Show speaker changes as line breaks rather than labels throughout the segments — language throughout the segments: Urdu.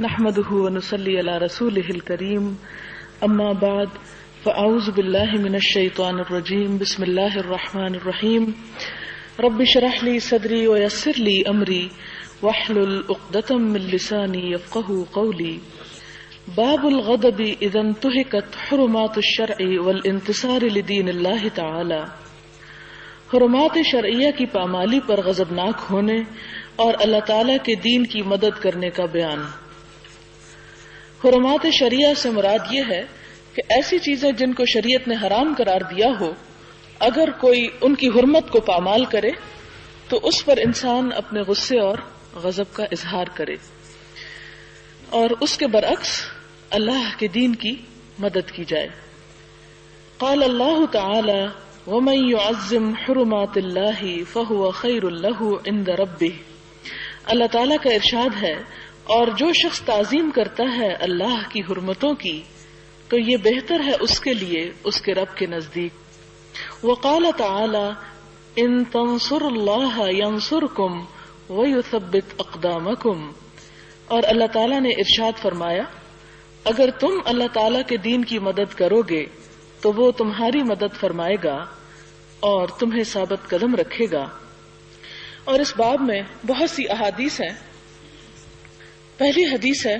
نحمده ونصلي على رسوله الكريم اما بعد فاعوذ بالله من الشيطان الرجيم بسم الله الرحمن الرحيم رب اشرح لي صدري ويسر لي امري واحلل عقدة من لساني يفقهوا قولي باب الغضب اذا انتهكت حرمات الشرع والانتصار لدين الله تعالى. حرمات شرعیہ کی پامالی پر غضبناک ہونے اور اللہ تعالی کے دین کی مدد کرنے کا بیان. حرمات شریعہ سے مراد یہ ہے کہ ایسی چیزیں جن کو شریعت نے حرام قرار دیا ہو، اگر کوئی ان کی حرمت کو پامال کرے تو اس پر انسان اپنے غصے اور غضب کا اظہار کرے، اور اس کے برعکس اللہ کے دین کی مدد کی جائے. قال اللہ تعالی وَمَن يُعَظِّمْ حُرُمَاتِ اللَّهِ فَهُوَ خَيْرٌ لَهُ عِندَ رَبِّهِ. اللہ تعالیٰ کا ارشاد ہے، اور جو شخص تعظیم کرتا ہے اللہ کی حرمتوں کی تو یہ بہتر ہے اس کے لیے اس کے رب کے نزدیک. وقال تعالی ان تنصروا اللہ ینصرکم ویثبت اقدامکم. اور اللہ تعالیٰ نے ارشاد فرمایا، اگر تم اللہ تعالیٰ کے دین کی مدد کرو گے تو وہ تمہاری مدد فرمائے گا اور تمہیں ثابت قدم رکھے گا. اور اس باب میں بہت سی احادیث ہیں. پہلی حدیث ہے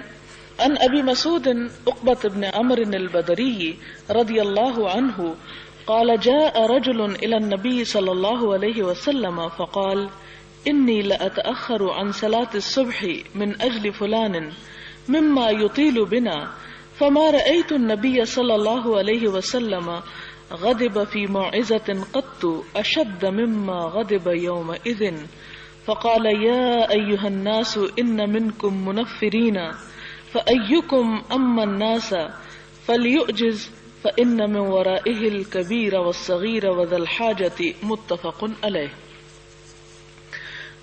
ان ابی مسعود عقبۃ بن عمرو البدری رضی اللہ عنہ قال جاء رجل الى النبي صلی اللہ علیہ وسلم فقال انی لأتأخر عن صلاة الصبح من اجل فلان مما يطيل بنا فما رأيت النبي صلی اللہ علیہ وسلم غضب في موعظة قط اشد مما غضب يومئذ فقال يا أيها الناس إن منكم منفرين فأيكم أما الناس فليؤجز فإن من ورائه الكبير والصغير وذا الحاجة متفق عليه.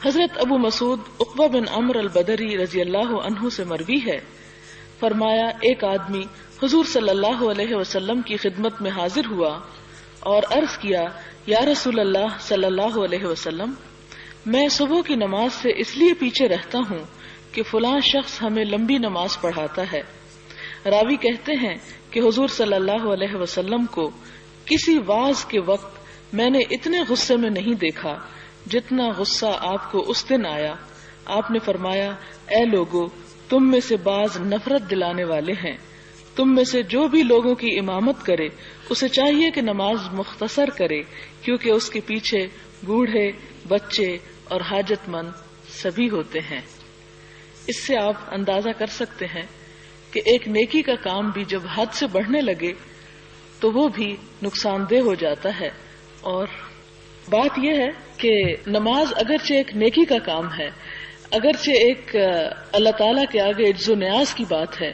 حضرت ابو مسعود عقبہ بن عمرو البدری رضی اللہ عنہ سے مروی ہے، فرمایا ایک آدمی حضور صلی اللہ علیہ وسلم کی خدمت میں حاضر ہوا اور عرض کیا، یا رسول اللہ صلی اللہ علیہ وسلم، میں صبح کی نماز سے اس لیے پیچھے رہتا ہوں کہ فلاں شخص ہمیں لمبی نماز پڑھاتا ہے. راوی کہتے ہیں کہ حضور صلی اللہ علیہ وسلم کو کسی واعظ کے وقت میں نے اتنے غصے میں نہیں دیکھا جتنا غصہ آپ کو اس دن آیا. آپ نے فرمایا، اے لوگو، تم میں سے بعض نفرت دلانے والے ہیں. تم میں سے جو بھی لوگوں کی امامت کرے اسے چاہیے کہ نماز مختصر کرے، کیونکہ اس کے پیچھے بوڑھے، بچے اور حاجت مند سبھی ہوتے ہیں. اس سے آپ اندازہ کر سکتے ہیں کہ ایک نیکی کا کام بھی جب حد سے بڑھنے لگے تو وہ بھی نقصان دہ ہو جاتا ہے. اور بات یہ ہے کہ نماز اگرچہ ایک نیکی کا کام ہے، اگرچہ ایک اللہ تعالیٰ کے آگے عجز و نیاز کی بات ہے،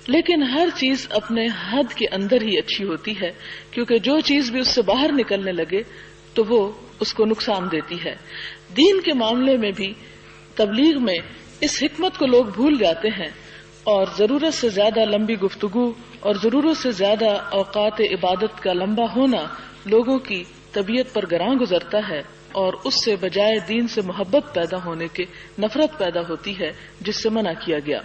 لیکن ہر چیز اپنے حد کے اندر ہی اچھی ہوتی ہے، کیونکہ جو چیز بھی اس سے باہر نکلنے لگے تو وہ اس کو نقصان دیتی ہے. دین کے معاملے میں بھی تبلیغ میں اس حکمت کو لوگ بھول جاتے ہیں اور ضرورت سے زیادہ لمبی گفتگو اور ضرورت سے زیادہ اوقات عبادت کا لمبا ہونا لوگوں کی طبیعت پر گراں گزرتا ہے، اور اس سے بجائے دین سے محبت پیدا ہونے کے نفرت پیدا ہوتی ہے، جس سے منع کیا گیا.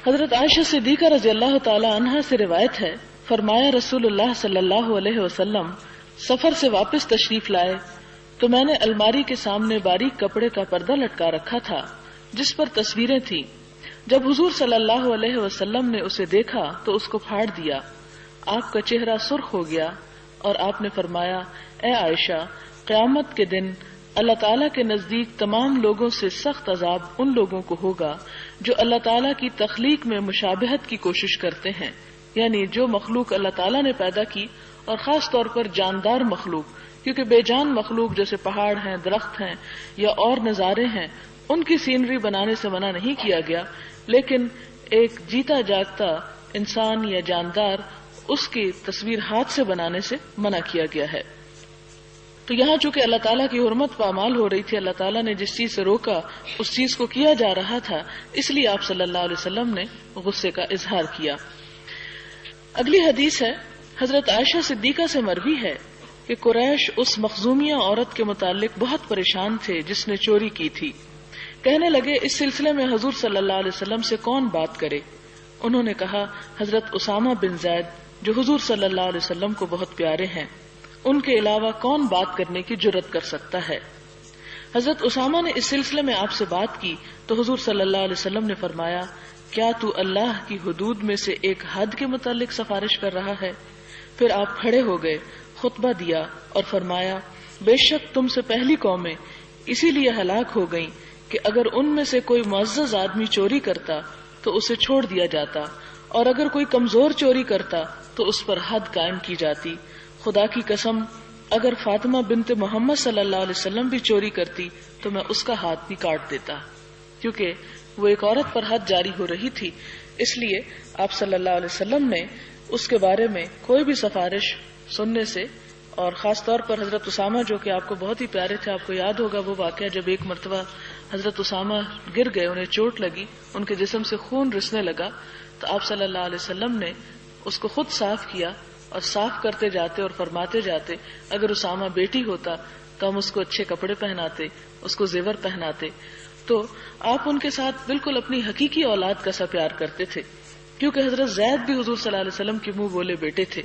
حضرت عائشہ صدیقہ رضی اللہ تعالی عنہا سے روایت ہے، فرمایا رسول اللہ صلی اللہ علیہ وسلم سفر سے واپس تشریف لائے تو میں نے الماری کے سامنے باریک کپڑے کا پردہ لٹکا رکھا تھا جس پر تصویریں تھیں. جب حضور صلی اللہ علیہ وسلم نے اسے دیکھا تو اس کو پھاڑ دیا. آپ کا چہرہ سرخ ہو گیا اور آپ نے فرمایا، اے عائشہ، قیامت کے دن اللہ تعالیٰ کے نزدیک تمام لوگوں سے سخت عذاب ان لوگوں کو ہوگا جو اللہ تعالیٰ کی تخلیق میں مشابہت کی کوشش کرتے ہیں، یعنی جو مخلوق اللہ تعالیٰ نے پیدا کی، اور خاص طور پر جاندار مخلوق، کیونکہ بے جان مخلوق جیسے پہاڑ ہیں، درخت ہیں یا اور نظارے ہیں، ان کی سینری بنانے سے منع نہیں کیا گیا، لیکن ایک جیتا جاگتا انسان یا جاندار، اس کی تصویر ہاتھ سے بنانے سے منع کیا گیا ہے. تو یہاں چونکہ اللہ تعالیٰ کی حرمت پامال ہو رہی تھی، اللہ تعالیٰ نے جس چیز سے روکا اس چیز کو کیا جا رہا تھا، اس لیے آپ صلی اللہ علیہ وسلم نے غصے کا اظہار کیا. اگلی حدیث ہے حضرت عائشہ صدیقہ سے مروی ہے کہ قریش اس مخزومیہ عورت کے متعلق بہت پریشان تھے جس نے چوری کی تھی. کہنے لگے اس سلسلے میں حضور صلی اللہ علیہ وسلم سے کون بات کرے؟ انہوں نے کہا حضرت اسامہ بن زید جو حضور صلی اللہ علیہ وسلم کو بہت پیارے ہیں، ان کے علاوہ کون بات کرنے کی جرت کر سکتا ہے؟ حضرت اسامہ نے اس سلسلے میں آپ سے بات کی تو حضور صلی اللہ علیہ وسلم نے فرمایا کیا تو اللہ کی حدود میں سے ایک حد کے متعلق سفارش کر رہا ہے؟ پھر آپ کھڑے ہو گئے، خطبہ دیا اور فرمایا بے شک تم سے پہلی قومیں اسی لیے ہلاک ہو گئیں کہ اگر ان میں سے کوئی معزز آدمی چوری کرتا تو اسے چھوڑ دیا جاتا، اور اگر کوئی کمزور چوری کرتا تو اس پر حد قائم کی جاتی۔ خدا کی قسم اگر فاطمہ بنت محمد صلی اللہ علیہ وسلم بھی چوری کرتی تو میں اس کا ہاتھ بھی کاٹ دیتا، کیونکہ وہ ایک عورت پر حد جاری ہو رہی تھی، اس لیے آپ صلی اللہ علیہ وسلم نے اس کے بارے میں کوئی بھی سفارش سننے سے، اور خاص طور پر حضرت اسامہ جو کہ آپ کو بہت ہی پیارے تھے، آپ کو یاد ہوگا وہ واقعہ جب ایک مرتبہ حضرت اسامہ گر گئے، انہیں چوٹ لگی، ان کے جسم سے خون رسنے لگا، تو آپ صلی اللہ علیہ وسلم نے اس کو خود صاف کیا اور صاف کرتے جاتے اور فرماتے جاتے اگر اسامہ بیٹی ہوتا تو ہم اس کو اچھے کپڑے پہناتے، اس کو زیور پہناتے۔ تو آپ ان کے ساتھ بالکل اپنی حقیقی اولاد کا سا پیار کرتے تھے، کیونکہ حضرت زید بھی حضور صلی اللہ علیہ وسلم کے منہ بولے بیٹے تھے،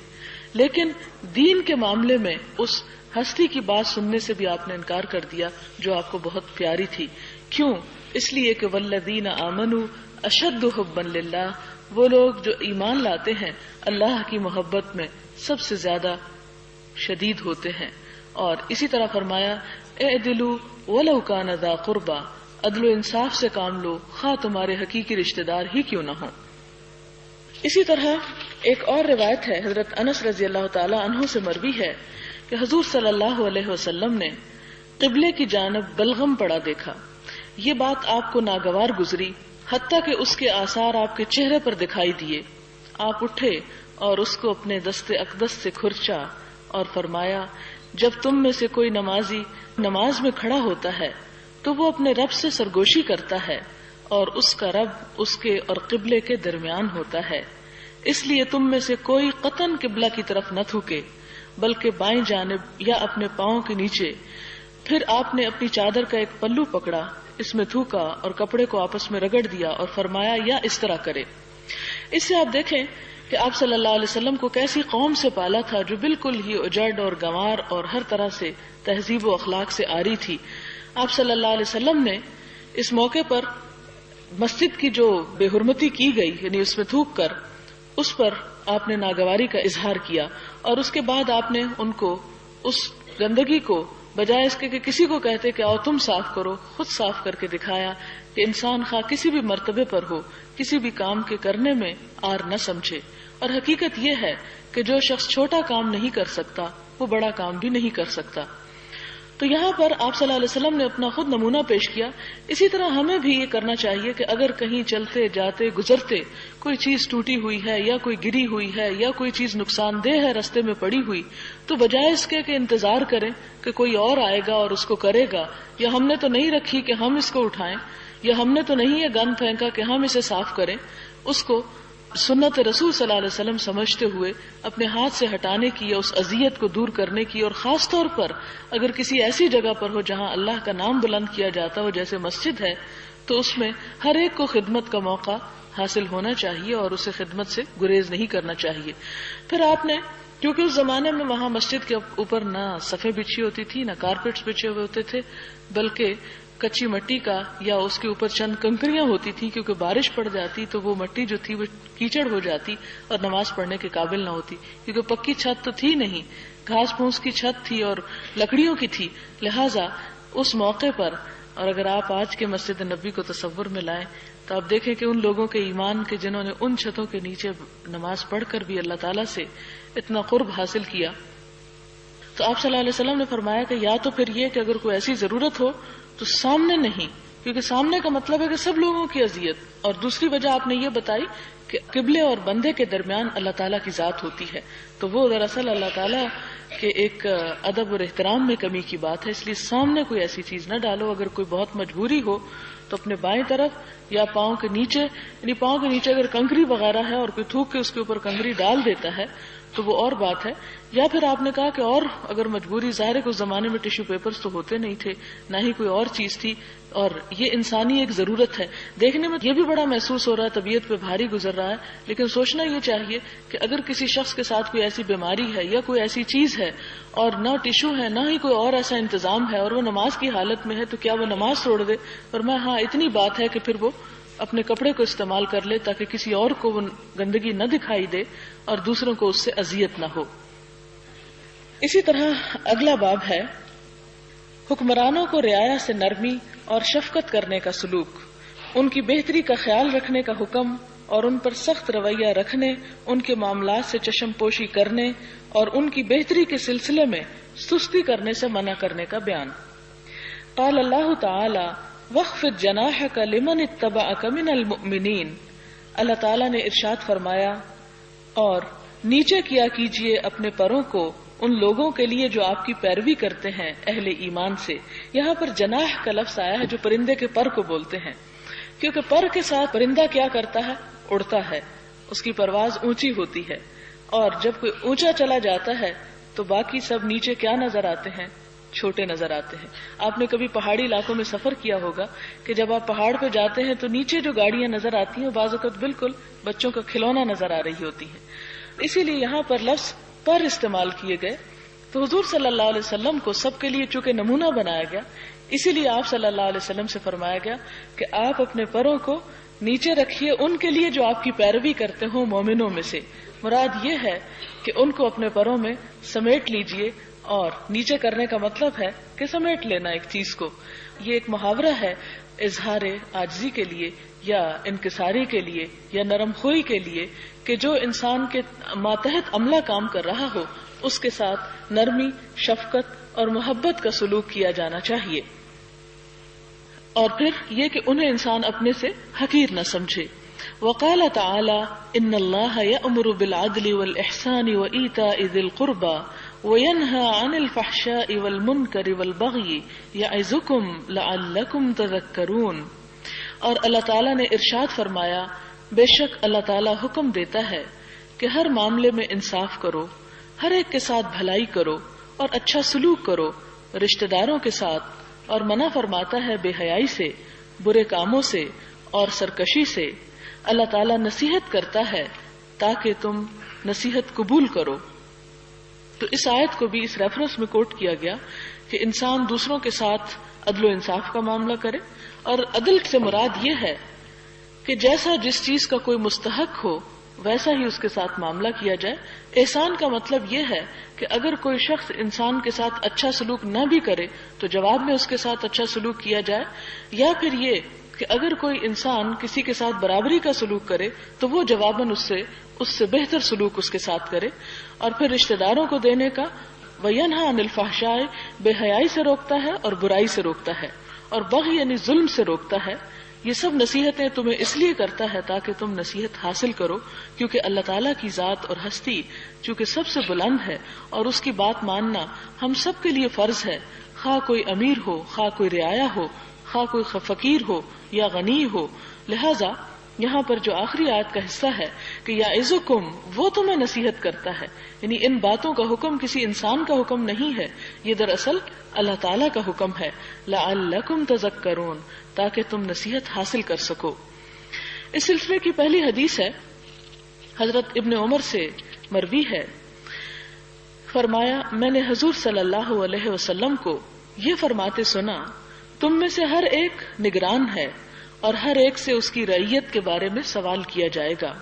لیکن دین کے معاملے میں اس ہستی کی بات سننے سے بھی آپ نے انکار کر دیا جو آپ کو بہت پیاری تھی۔ کیوں؟ اس لیے کہ والذین آمنوا اشد حبا للہ، وہ لوگ جو ایمان لاتے ہیں اللہ کی محبت میں سب سے زیادہ شدید ہوتے ہیں۔ اور اسی طرح فرمایا اعدلوا ولو کان ذا قربا، عدل و انصاف سے کام لو خواہ تمہارے حقیقی رشتہ دار ہی کیوں نہ ہوں۔ اسی طرح ایک اور روایت ہے، حضرت انس رضی اللہ تعالی عنہ سے مروی ہے کہ حضور صلی اللہ علیہ وسلم نے قبلے کی جانب بلغم پڑا دیکھا، یہ بات آپ کو ناگوار گزری حتیٰ کہ اس کے آثار آپ کے چہرے پر دکھائی دیے۔ آپ اٹھے اور اس کو اپنے دست اقدس سے کھرچا اور فرمایا جب تم میں سے کوئی نمازی نماز میں کھڑا ہوتا ہے تو وہ اپنے رب سے سرگوشی کرتا ہے اور اس کا رب اس کے اور قبلے کے درمیان ہوتا ہے، اس لیے تم میں سے کوئی قطعاً قبلہ کی طرف نہ تھوکے بلکہ بائیں جانب یا اپنے پاؤں کے نیچے۔ پھر آپ نے اپنی چادر کا ایک پلو پکڑا، اس میں تھوکا اور کپڑے کو آپس میں رگڑ دیا اور فرمایا یا اس طرح کرے۔ اس سے آپ دیکھیں کہ آپ صلی اللہ علیہ وسلم کو کیسی قوم سے پالا تھا جو بالکل ہی اجڑ اور گنوار اور ہر طرح سے تہذیب و اخلاق سے آری تھی۔ آپ صلی اللہ علیہ وسلم نے اس موقع پر مسجد کی جو بے حرمتی کی گئی، یعنی اس میں تھوک کر، اس پر آپ نے ناگواری کا اظہار کیا، اور اس کے بعد آپ نے ان کو اس گندگی کو بجائے اس کے کہ کسی کو کہتے کہ آؤ تم صاف کرو، خود صاف کر کے دکھایا کہ انسان خواہ کسی بھی مرتبے پر ہو، کسی بھی کام کے کرنے میں آر نہ سمجھے۔ اور حقیقت یہ ہے کہ جو شخص چھوٹا کام نہیں کر سکتا وہ بڑا کام بھی نہیں کر سکتا۔ تو یہاں پر آپ صلی اللہ علیہ وسلم نے اپنا خود نمونہ پیش کیا۔ اسی طرح ہمیں بھی یہ کرنا چاہیے کہ اگر کہیں چلتے جاتے گزرتے کوئی چیز ٹوٹی ہوئی ہے یا کوئی گری ہوئی ہے یا کوئی چیز نقصان دہ ہے رستے میں پڑی ہوئی، تو بجائے اس کے کہ انتظار کریں کہ کوئی اور آئے گا اور اس کو کرے گا، یا ہم نے تو نہیں رکھی کہ ہم اس کو اٹھائیں، یا ہم نے تو نہیں یہ گند پھینکا کہ ہم اسے صاف کریں، اس کو سنت رسول صلی اللہ علیہ وسلم سمجھتے ہوئے اپنے ہاتھ سے ہٹانے کی یا اس اذیت کو دور کرنے کی، اور خاص طور پر اگر کسی ایسی جگہ پر ہو جہاں اللہ کا نام بلند کیا جاتا ہو جیسے مسجد ہے، تو اس میں ہر ایک کو خدمت کا موقع حاصل ہونا چاہیے اور اسے خدمت سے گریز نہیں کرنا چاہیے۔ پھر آپ نے، کیونکہ اس زمانے میں وہاں مسجد کے اوپر نہ صفیں بچھی ہوتی تھی، نہ کارپیٹس بچھے ہوئے ہوتے تھے، بلکہ کچی مٹی کا یا اس کے اوپر چند کنکریاں ہوتی تھی، کیونکہ بارش پڑ جاتی تو وہ مٹی جو تھی وہ کیچڑ ہو جاتی اور نماز پڑھنے کے قابل نہ ہوتی، کیونکہ پکی چھت تو تھی نہیں، گھاس پھوس کی چھت تھی اور لکڑیوں کی تھی۔ لہٰذا اس موقع پر، اور اگر آپ آج کے مسجد نبوی کو تصور میں لائیں تو آپ دیکھیں کہ ان لوگوں کے ایمان کے جنہوں نے ان چھتوں کے نیچے نماز پڑھ کر بھی اللہ تعالیٰ سے اتنا قرب حاصل کیا، تو آپ صلی اللہ علیہ وسلم نے فرمایا کہ یا تو پھر یہ کہ اگر کوئی ایسی ضرورت ہو تو سامنے نہیں، کیونکہ سامنے کا مطلب ہے کہ سب لوگوں کی اذیت، اور دوسری وجہ آپ نے یہ بتائی کہ قبلے اور بندے کے درمیان اللہ تعالیٰ کی ذات ہوتی ہے، تو وہ دراصل اللہ تعالیٰ کے ایک ادب اور احترام میں کمی کی بات ہے، اس لیے سامنے کوئی ایسی چیز نہ ڈالو۔ اگر کوئی بہت مجبوری ہو تو تو اپنے بائیں طرف یا پاؤں کے نیچے، یعنی پاؤں کے نیچے اگر کنکری وغیرہ ہے اور کوئی تھوک کے اس کے اوپر کنکری ڈال دیتا ہے تو وہ اور بات ہے. یا پھر آپ نے کہا کہ اور اگر مجبوری، ظاہر ہے کہ اس زمانے میں ٹیشو پیپرز تو ہوتے نہیں تھے، نہ ہی کوئی اور چیز تھی، اور یہ انسانی ایک ضرورت ہے. دیکھنے میں یہ بھی بڑا محسوس ہو رہا ہے، طبیعت پہ بھاری گزر رہا ہے، لیکن سوچنا یہ چاہیے کہ اگر کسی شخص کے ساتھ کوئی ایسی بیماری ہے یا کوئی ایسی چیز ہے اور نہ ٹیشو ہے نہ ہی کوئی اور ایسا انتظام ہے اور وہ نماز کی حالت میں ہے، تو کیا وہ نماز چھوڑ دے؟ اور میں ہاں اتنی بات ہے کہ پھر وہ اپنے کپڑے کو استعمال کر لے تاکہ کسی اور کو وہ گندگی نہ دکھائی دے اور دوسروں کو اس سے اذیت نہ ہو. اسی طرح اگلا باب ہے حکمرانوں کو رعایا سے نرمی اور شفقت کرنے کا سلوک، ان کی بہتری کا خیال رکھنے کا حکم اور ان پر سخت رویہ رکھنے، ان کے معاملات سے چشم پوشی کرنے اور ان کی بہتری کے سلسلے میں سستی کرنے سے منع کرنے کا بیان. قال اللہ تعالی وَاخْفِضْ جَنَاحَكَ لِمَنِ اتَّبَعَكَ مِنَ الْمُؤْمِنِينَ. اللہ تعالیٰ نے ارشاد فرمایا اور نیچے کیا کیجئے اپنے پروں کو ان لوگوں کے لیے جو آپ کی پیروی کرتے ہیں اہل ایمان سے. یہاں پر جناح کا لفظ آیا ہے جو پرندے کے پر کو بولتے ہیں، کیونکہ پر کے ساتھ پرندہ کیا کرتا ہے؟ اڑتا ہے، اس کی پرواز اونچی ہوتی ہے، اور جب کوئی اونچا چلا جاتا ہے تو باقی سب نیچے کیا نظر آتے ہیں؟ چھوٹے نظر آتے ہیں. آپ نے کبھی پہاڑی علاقوں میں سفر کیا ہوگا کہ جب آپ پہاڑ پہ جاتے ہیں تو نیچے جو گاڑیاں نظر آتی ہیں بعض اوقات بالکل بچوں کا کھلونا نظر آ رہی ہوتی ہیں. اسی لیے یہاں پر لفظ پر استعمال کیے گئے. تو حضور صلی اللہ علیہ وسلم کو سب کے لیے چونکہ نمونہ بنایا گیا، اسی لیے آپ صلی اللہ علیہ وسلم سے فرمایا گیا کہ آپ اپنے پروں کو نیچے رکھیے ان کے لیے جو آپ کی پیروی کرتے ہوں مومنوں میں سے. مراد یہ ہے کہ ان کو اپنے پروں میں سمیٹ لیجئے، اور نیچے کرنے کا مطلب ہے کہ سمیٹ لینا ایک چیز کو. یہ ایک محاورہ ہے اظہار عاجزی کے لیے یا انکساری کے لیے یا نرم خوئی کے لیے کہ جو انسان کے ماتحت عملہ کام کر رہا ہو اس کے ساتھ نرمی، شفقت اور محبت کا سلوک کیا جانا چاہیے. اور پھر یہ کہ انہیں انسان اپنے سے حقیر نہ سمجھے. وقال تعالی ان اللہ یأمر بالعدل والإحسان وإیتاء ذی القربى وَيَنْهَى عَنِ الْفَحْشَاءِ وَالْمُنْكَرِ وَالْبَغْيِ يَعِظُكُمْ لَعَلَّكُمْ تَذَكَّرُونَ. اور اللہ تعالیٰ نے ارشاد فرمایا بے شک اللہ تعالیٰ حکم دیتا ہے کہ ہر معاملے میں انصاف کرو، ہر ایک کے ساتھ بھلائی کرو اور اچھا سلوک کرو رشتہ داروں کے ساتھ، اور منع فرماتا ہے بے حیائی سے، برے کاموں سے اور سرکشی سے. اللہ تعالیٰ نصیحت کرتا ہے تاکہ تم نصیحت قبول کرو. تو اس آیت کو بھی اس ریفرنس میں کوٹ کیا گیا کہ انسان دوسروں کے ساتھ عدل و انصاف کا معاملہ کرے، اور عدل سے مراد یہ ہے کہ جیسا جس چیز کا کوئی مستحق ہو ویسا ہی اس کے ساتھ معاملہ کیا جائے. احسان کا مطلب یہ ہے کہ اگر کوئی شخص انسان کے ساتھ اچھا سلوک نہ بھی کرے تو جواب میں اس کے ساتھ اچھا سلوک کیا جائے، یا پھر یہ کہ اگر کوئی انسان کسی کے ساتھ برابری کا سلوک کرے تو وہ جواباً اس سے بہتر سلوک اس کے ساتھ کرے. اور پھر رشتہ داروں کو دینے کا وَيَنْهَى عَنِ الْفَحْشَاءِ بے حیائی سے روکتا ہے اور برائی سے روکتا ہے، اور بغی یعنی ظلم سے روکتا ہے. یہ سب نصیحتیں تمہیں اس لیے کرتا ہے تاکہ تم نصیحت حاصل کرو، کیونکہ اللہ تعالیٰ کی ذات اور ہستی چونکہ سب سے بلند ہے اور اس کی بات ماننا ہم سب کے لیے فرض ہے، خواہ کوئی امیر ہو، خواہ کوئی رعایا ہو، خواہ کوئی فقیر ہو یا غنی ہو. لہذا یہاں پر جو آخری آیت کا حصہ ہے کہ یعظکم، وہ تمہیں نصیحت کرتا ہے، یعنی ان باتوں کا حکم کسی انسان کا حکم نہیں ہے، یہ دراصل اللہ تعالیٰ کا حکم ہے. لعلکم تذکرون، تاکہ تم نصیحت حاصل کر سکو. اس سلسلے کی پہلی حدیث ہے حضرت ابن عمر سے مروی ہے، فرمایا میں نے حضور صلی اللہ علیہ وسلم کو یہ فرماتے سنا تم میں سے ہر ایک نگران ہے اور ہر ایک سے اس کی رعیت کے بارے میں سوال کیا جائے گا.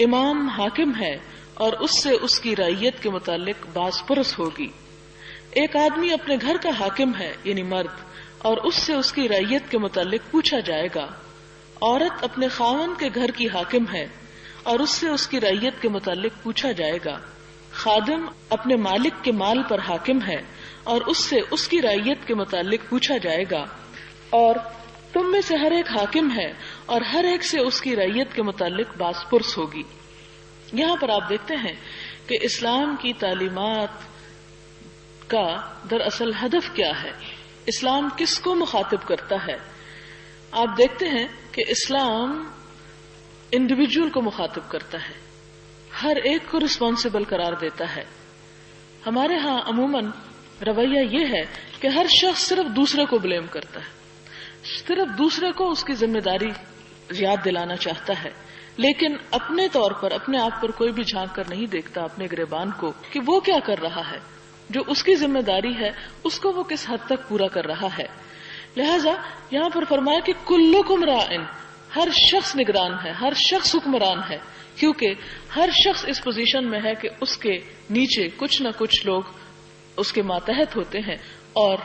امام حاکم ہے اور اس سے اس کی رعیت کے متعلق باز پرس ہوگی. ایک آدمی اپنے گھر کا حاکم ہے یعنی مرد، اور اس سے اس کی رعیت کے متعلق پوچھا جائے گا. عورت اپنے خاوند کے گھر کی حاکم ہے اور اس سے اس کی رعیت کے متعلق پوچھا جائے گا. خادم اپنے مالک کے مال پر حاکم ہے اور اس سے اس کی رعیت کے متعلق پوچھا جائے گا. اور تم میں سے ہر ایک حاکم ہے اور ہر ایک سے اس کی رعیت کے متعلق باز پرس ہوگی. یہاں پر آپ دیکھتے ہیں کہ اسلام کی تعلیمات کا دراصل ہدف کیا ہے، اسلام کس کو مخاطب کرتا ہے. آپ دیکھتے ہیں کہ اسلام انڈیویجول کو مخاطب کرتا ہے، ہر ایک کو رسپانسبل قرار دیتا ہے. ہمارے ہاں عموماً رویہ یہ ہے کہ ہر شخص صرف دوسرے کو بلیم کرتا ہے، صرف دوسرے کو اس کی ذمہ داری یاد دلانا چاہتا ہے، لیکن اپنے طور پر اپنے آپ پر کوئی بھی جھانک کر نہیں دیکھتا اپنے گریبان کو کہ وہ کیا کر رہا ہے، جو اس کی ذمہ داری ہے اس کو وہ کس حد تک پورا کر رہا ہے. لہذا یہاں پر فرمایا کہ کلکم راعٍ، ہر شخص نگران ہے، ہر شخص حکمران ہے، کیونکہ ہر شخص اس پوزیشن میں ہے کہ اس کے نیچے کچھ نہ کچھ لوگ اس کے ماتحت ہوتے ہیں، اور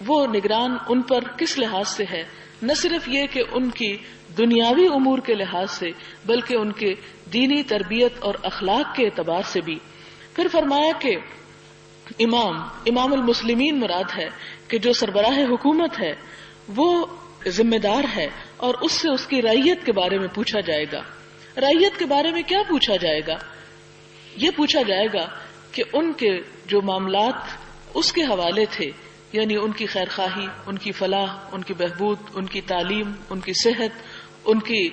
وہ نگران ان پر کس لحاظ سے ہے، نہ صرف یہ کہ ان کی دنیاوی امور کے لحاظ سے بلکہ ان کے دینی تربیت اور اخلاق کے اعتبار سے بھی. پھر فرمایا کہ امام المسلمین مراد ہے کہ جو سربراہ حکومت ہے وہ ذمہ دار ہے، اور اس سے اس کی رعیت کے بارے میں پوچھا جائے گا. رعیت کے بارے میں کیا پوچھا جائے گا؟ یہ پوچھا جائے گا کہ ان کے جو معاملات اس کے حوالے تھے، یعنی ان کی خیر خواہی، ان کی فلاح، ان کی بہبود، ان کی تعلیم، ان کی صحت، ان کی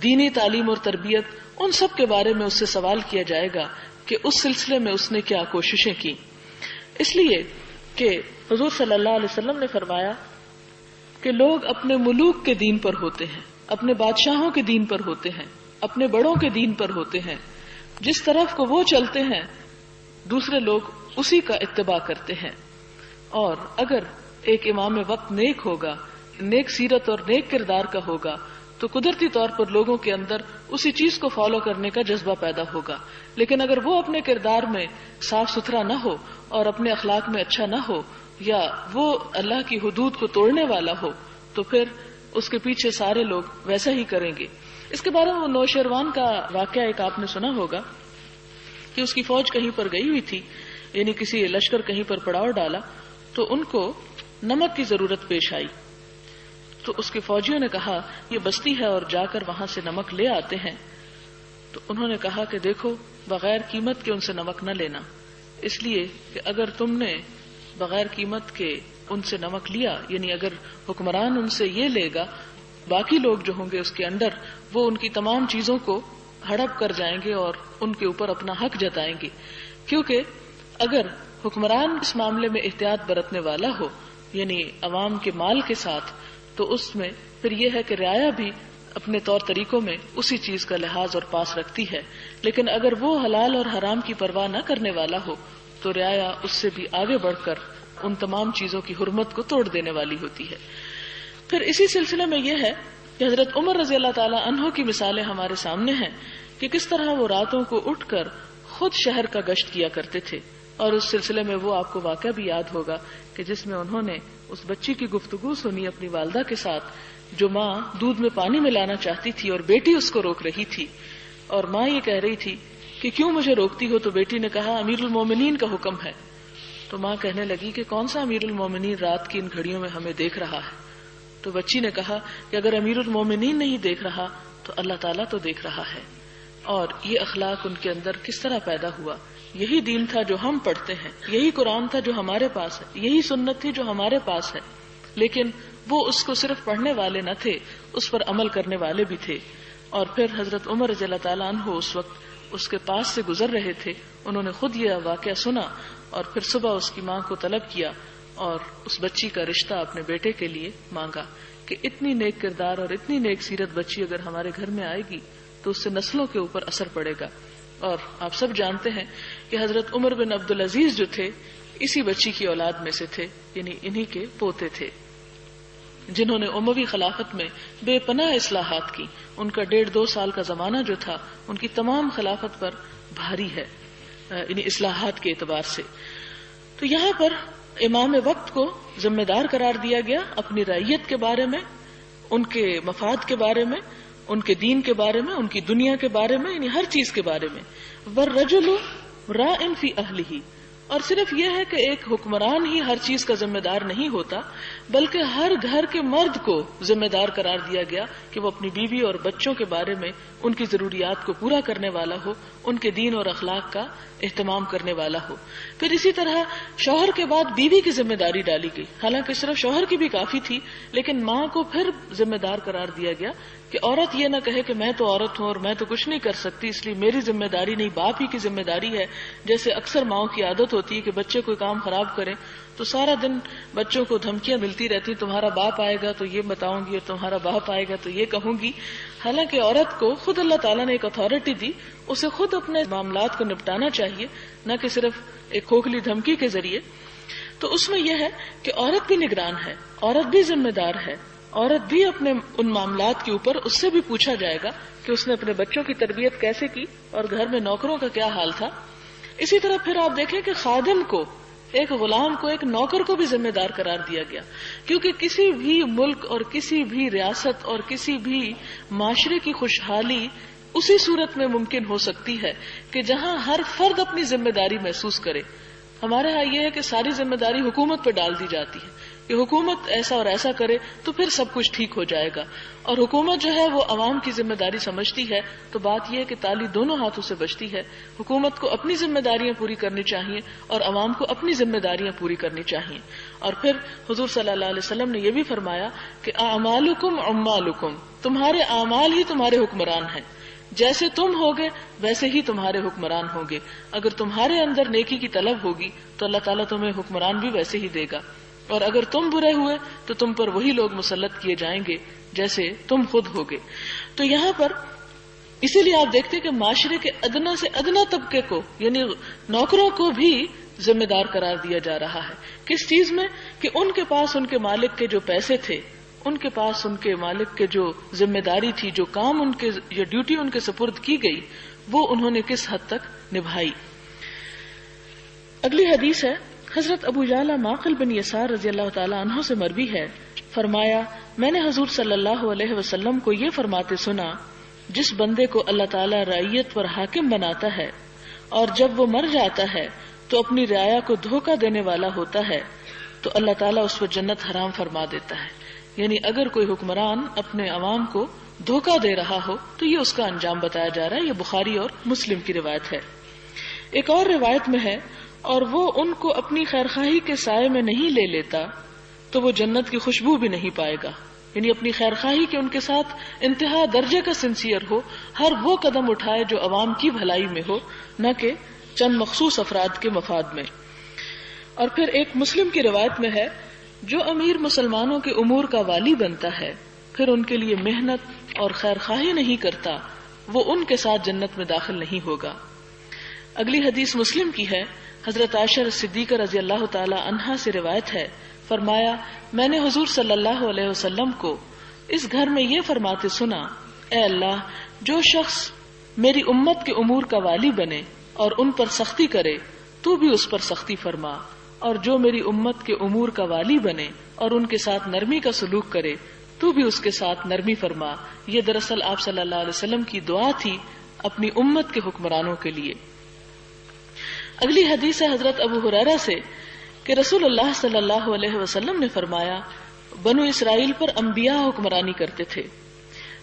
دینی تعلیم اور تربیت، ان سب کے بارے میں اس سے سوال کیا جائے گا کہ اس سلسلے میں اس نے کیا کوششیں کی. اس لیے کہ حضور صلی اللہ علیہ وسلم نے فرمایا کہ لوگ اپنے ملوک کے دین پر ہوتے ہیں، اپنے بادشاہوں کے دین پر ہوتے ہیں، اپنے بڑوں کے دین پر ہوتے ہیں. جس طرف کو وہ چلتے ہیں دوسرے لوگ اسی کا اتباع کرتے ہیں. اور اگر ایک امام وقت نیک ہوگا، نیک سیرت اور نیک کردار کا ہوگا، تو قدرتی طور پر لوگوں کے اندر اسی چیز کو فالو کرنے کا جذبہ پیدا ہوگا. لیکن اگر وہ اپنے کردار میں صاف ستھرا نہ ہو اور اپنے اخلاق میں اچھا نہ ہو، یا وہ اللہ کی حدود کو توڑنے والا ہو، تو پھر اس کے پیچھے سارے لوگ ویسا ہی کریں گے. اس کے بارے میں نوشیروان کا واقعہ ایک آپ نے سنا ہوگا کہ اس کی فوج کہیں پر گئی ہوئی تھی، یعنی کسی لشکر کہیں پر پڑاؤ ڈالا، تو ان کو نمک کی ضرورت پیش آئی. تو اس کے فوجیوں نے کہا یہ بستی ہے اور جا کر وہاں سے نمک لے آتے ہیں. تو انہوں نے کہا کہ دیکھو بغیر قیمت کے ان سے نمک نہ لینا، اس لیے کہ اگر تم نے بغیر قیمت کے ان سے نمک لیا، یعنی اگر حکمران ان سے یہ لے گا، باقی لوگ جو ہوں گے اس کے اندر وہ ان کی تمام چیزوں کو ہڑپ کر جائیں گے اور ان کے اوپر اپنا حق جتائیں گے. کیونکہ اگر حکمران اس معاملے میں احتیاط برتنے والا ہو، یعنی عوام کے مال کے ساتھ، تو اس میں پھر یہ ہے کہ رعایا بھی اپنے طور طریقوں میں اسی چیز کا لحاظ اور پاس رکھتی ہے. لیکن اگر وہ حلال اور حرام کی پرواہ نہ کرنے والا ہو تو رعایا اس سے بھی آگے بڑھ کر ان تمام چیزوں کی حرمت کو توڑ دینے والی ہوتی ہے. پھر اسی سلسلے میں یہ ہے کہ حضرت عمر رضی اللہ تعالی عنہ کی مثالیں ہمارے سامنے ہیں کہ کس طرح وہ راتوں کو اٹھ کر خود شہر کا گشت کیا کرتے تھے. اور اس سلسلے میں وہ آپ کو واقعہ بھی یاد ہوگا کہ جس میں انہوں نے اس بچی کی گفتگو سنی اپنی والدہ کے ساتھ، جو ماں دودھ میں پانی ملانا چاہتی تھی اور بیٹی اس کو روک رہی تھی، اور ماں یہ کہہ رہی تھی کہ کیوں مجھے روکتی ہو؟ تو بیٹی نے کہا امیر المومنین کا حکم ہے. تو ماں کہنے لگی کہ کون سا امیر المومنین رات کی ان گھڑیوں میں ہمیں دیکھ رہا ہے؟ تو بچی نے کہا کہ اگر امیر المومنین نہیں دیکھ رہا تو اللہ تعالیٰ تو دیکھ رہا ہے. اور یہ اخلاق ان کے اندر کس طرح پیدا ہوا؟ یہی دین تھا جو ہم پڑھتے ہیں، یہی قرآن تھا جو ہمارے پاس ہے، یہی سنت تھی جو ہمارے پاس ہے، لیکن وہ اس کو صرف پڑھنے والے نہ تھے، اس پر عمل کرنے والے بھی تھے. اور پھر حضرت عمر رضی اللہ تعالیٰ عنہ اس وقت اس کے پاس سے گزر رہے تھے. انہوں نے خود یہ واقعہ سنا اور پھر صبح اس کی ماں کو طلب کیا اور اس بچی کا رشتہ اپنے بیٹے کے لیے مانگا کہ اتنی نیک کردار اور اتنی نیک سیرت بچی اگر ہمارے گھر میں آئے گی تو اس سے نسلوں کے اوپر اثر پڑے گا. اور آپ سب جانتے ہیں کہ حضرت عمر بن عبدالعزیز جو تھے اسی بچی کی اولاد میں سے تھے، یعنی انہی کے پوتے تھے، جنہوں نے اموی خلافت میں بے پناہ اصلاحات کی. ان کا 1.5-2 سال کا زمانہ جو تھا ان کی تمام خلافت پر بھاری ہے، یعنی اصلاحات کے اعتبار سے. تو یہاں پر امام وقت کو ذمہ دار قرار دیا گیا اپنی رعیت کے بارے میں، ان کے مفاد کے بارے میں، ان کے دین کے بارے میں، ان کی دنیا کے بارے میں، یعنی ہر چیز کے بارے میں. والرجل راء فی اہلہ، اور صرف یہ ہے کہ ایک حکمران ہی ہر چیز کا ذمہ دار نہیں ہوتا، بلکہ ہر گھر کے مرد کو ذمہ دار قرار دیا گیا کہ وہ اپنی بیوی اور بچوں کے بارے میں ان کی ضروریات کو پورا کرنے والا ہو، ان کے دین اور اخلاق کا اہتمام کرنے والا ہو۔ پھر اسی طرح شوہر کے بعد بیوی کی ذمہ داری ڈالی گئی، حالانکہ صرف شوہر کی بھی کافی تھی، لیکن ماں کو پھر ذمہ دار قرار دیا گیا کہ عورت یہ نہ کہے کہ میں تو عورت ہوں اور میں تو کچھ نہیں کر سکتی، اس لیے میری ذمہ داری نہیں، باپ ہی کی ذمہ داری ہے۔ جیسے اکثر ماؤں کی عادت ہوتی ہے کہ بچے کوئی کام خراب کریں تو سارا دن بچوں کو دھمکیاں ملتی رہتی، تمہارا باپ آئے گا تو یہ بتاؤں گی اور تمہارا باپ آئے گا تو یہ کہوں گی۔ حالانکہ عورت کو خود اللہ تعالیٰ نے ایک اتھارٹی دی، اسے خود اپنے معاملات کو نپٹانا چاہیے، نہ کہ صرف ایک کھوکھلی دھمکی کے ذریعے۔ تو اس میں یہ ہے کہ عورت بھی نگران ہے، عورت بھی ذمہ دار ہے، عورت بھی اپنے ان معاملات کے اوپر اس سے بھی پوچھا جائے گا کہ اس نے اپنے بچوں کی تربیت کیسے کی اور گھر میں نوکروں کا کیا حال تھا۔ اسی طرح پھر آپ دیکھیں کہ خادم کو، ایک غلام کو، ایک نوکر کو بھی ذمہ دار قرار دیا گیا، کیونکہ کسی بھی ملک اور کسی بھی ریاست اور کسی بھی معاشرے کی خوشحالی اسی صورت میں ممکن ہو سکتی ہے کہ جہاں ہر فرد اپنی ذمہ داری محسوس کرے۔ ہمارے ہاں یہ ہے کہ ساری ذمہ داری حکومت پہ ڈال دی جاتی ہے کہ حکومت ایسا اور ایسا کرے تو پھر سب کچھ ٹھیک ہو جائے گا، اور حکومت جو ہے وہ عوام کی ذمہ داری سمجھتی ہے۔ تو بات یہ ہے کہ تالی دونوں ہاتھوں سے بجتی ہے، حکومت کو اپنی ذمہ داریاں پوری کرنی چاہیے اور عوام کو اپنی ذمہ داریاں پوری کرنی چاہیے۔ اور پھر حضور صلی اللہ علیہ وسلم نے یہ بھی فرمایا کہ اعمالکم عمالکم، تمہارے اعمال ہی تمہارے حکمران ہیں، جیسے تم ہوگے ویسے ہی تمہارے حکمران ہوں گے۔ اگر تمہارے اندر نیکی کی طلب ہوگی تو اللہ تعالیٰ تمہیں حکمران بھی ویسے ہی دے گا، اور اگر تم برے ہوئے تو تم پر وہی لوگ مسلط کیے جائیں گے جیسے تم خود ہوگے۔ تو یہاں پر اسی لیے آپ دیکھتے ہیں کہ معاشرے کے ادنا سے ادنا طبقے کو، یعنی نوکروں کو بھی ذمہ دار قرار دیا جا رہا ہے۔ کس چیز میں؟ کہ ان کے پاس ان کے مالک کے جو پیسے تھے، ان کے پاس ان کے مالک کے جو ذمہ داری تھی، جو کام ان کے یا ڈیوٹی ان کے سپرد کی گئی، وہ انہوں نے کس حد تک نبھائی۔ اگلی حدیث ہے حضرت ابو یعلا معقل بن یسار رضی اللہ تعالی عنہ سے مروی ہے، فرمایا میں نے حضور صلی اللہ علیہ وسلم کو یہ فرماتے سنا، جس بندے کو اللہ تعالی رعیت پر حاکم بناتا ہے اور جب وہ مر جاتا ہے تو اپنی رعایا کو دھوکہ دینے والا ہوتا ہے تو اللہ تعالیٰ اس پر جنت حرام فرما دیتا ہے۔ یعنی اگر کوئی حکمران اپنے عوام کو دھوکہ دے رہا ہو تو یہ اس کا انجام بتایا جا رہا ہے۔ یہ بخاری اور مسلم کی روایت ہے۔ ایک اور روایت میں ہے، اور وہ ان کو اپنی خیرخواہی کے سائے میں نہیں لے لیتا تو وہ جنت کی خوشبو بھی نہیں پائے گا۔ یعنی اپنی خیرخواہی کے ان کے ساتھ انتہا درجے کا سنسیئر ہو، ہر وہ قدم اٹھائے جو عوام کی بھلائی میں ہو، نہ کہ چند مخصوص افراد کے مفاد میں۔ اور پھر ایک مسلم کی روایت میں ہے، جو امیر مسلمانوں کے امور کا والی بنتا ہے پھر ان کے لیے محنت اور خیرخواہی نہیں کرتا، وہ ان کے ساتھ جنت میں داخل نہیں ہوگا۔ اگلی حدیث مسلم کی ہے، حضرت عائشہ صدیقہ رضی اللہ تعالی عنہا سے روایت ہے، فرمایا میں نے حضور صلی اللہ علیہ وسلم کو اس گھر میں یہ فرماتے سنا، اے اللہ، جو شخص میری امت کے امور کا والی بنے اور ان پر سختی کرے تو بھی اس پر سختی فرما، اور جو میری امت کے امور کا والی بنے اور ان کے ساتھ نرمی کا سلوک کرے تو بھی اس کے ساتھ نرمی فرما۔ یہ دراصل آپ صلی اللہ علیہ وسلم کی دعا تھی اپنی امت کے حکمرانوں کے لیے۔ اگلی حدیث ہے حضرت ابو ہریرہ سے کہ رسول اللہ صلی اللہ علیہ وسلم نے فرمایا، بنو اسرائیل پر انبیاء حکمرانی کرتے تھے،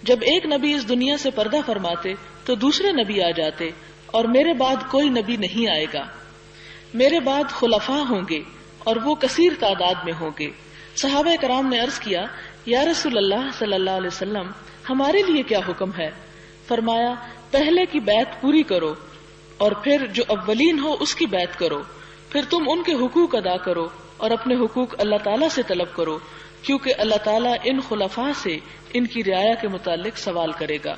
جب ایک نبی اس دنیا سے پردہ فرماتے تو دوسرے نبی آ جاتے، اور میرے بعد کوئی نبی نہیں آئے گا، میرے بعد خلفاء ہوں گے اور وہ کثیر تعداد میں ہوں گے۔ صحابہ کرام نے عرض کیا، یا رسول اللہ صلی اللہ علیہ وسلم، ہمارے لیے کیا حکم ہے؟ فرمایا، پہلے کی بیعت پوری کرو اور پھر جو اولین ہو اس کی بیعت کرو، پھر تم ان کے حقوق ادا کرو اور اپنے حقوق اللہ تعالیٰ سے طلب کرو، کیونکہ اللہ تعالیٰ ان خلفاء سے ان کی رعایا کے متعلق سوال کرے گا۔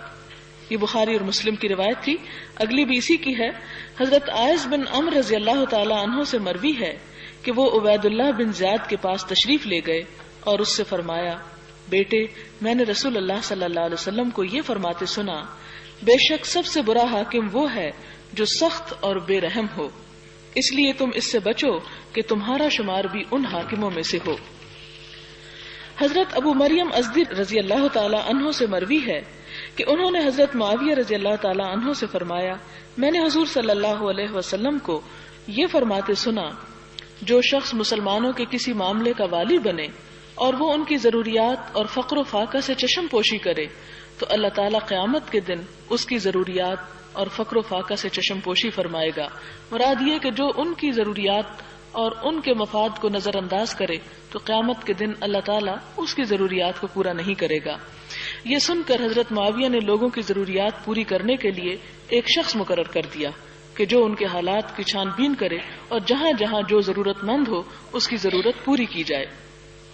یہ بخاری اور مسلم کی روایت تھی۔ اگلی بھی اسی کی ہے، حضرت عائض بن عمرو رضی اللہ تعالی عنہ سے مروی ہے کہ وہ عبید اللہ بن زیاد کے پاس تشریف لے گئے اور اس سے فرمایا، بیٹے، میں نے رسول اللہ صلی اللہ علیہ وسلم کو یہ فرماتے سنا، بے شک سب سے برا حاکم وہ ہے جو سخت اور بے رحم ہو، اس لیے تم اس سے بچو کہ تمہارا شمار بھی ان حاکموں میں سے ہو۔ حضرت ابو مریم ازدی رضی اللہ تعالی عنہ سے مروی ہے کہ انہوں نے حضرت معاویہ رضی اللہ تعالی عنہ سے فرمایا، میں نے حضور صلی اللہ علیہ وسلم کو یہ فرماتے سنا، جو شخص مسلمانوں کے کسی معاملے کا والی بنے اور وہ ان کی ضروریات اور فقر و فاقہ سے چشم پوشی کرے تو اللہ تعالیٰ قیامت کے دن اس کی ضروریات اور فقر و فاقہ سے چشم پوشی فرمائے گا۔ مراد یہ کہ جو ان کی ضروریات اور ان کے مفاد کو نظر انداز کرے تو قیامت کے دن اللہ تعالیٰ اس کی ضروریات کو پورا نہیں کرے گا۔ یہ سن کر حضرت معاویہ نے لوگوں کی ضروریات پوری کرنے کے لیے ایک شخص مقرر کر دیا کہ جو ان کے حالات کی چھان بین کرے اور جہاں جہاں جو ضرورت مند ہو اس کی ضرورت پوری کی جائے۔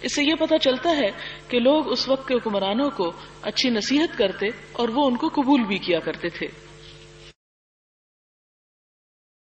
اس سے یہ پتہ چلتا ہے کہ لوگ اس وقت کے حکمرانوں کو اچھی نصیحت کرتے اور وہ ان کو قبول بھی کیا کرتے تھے۔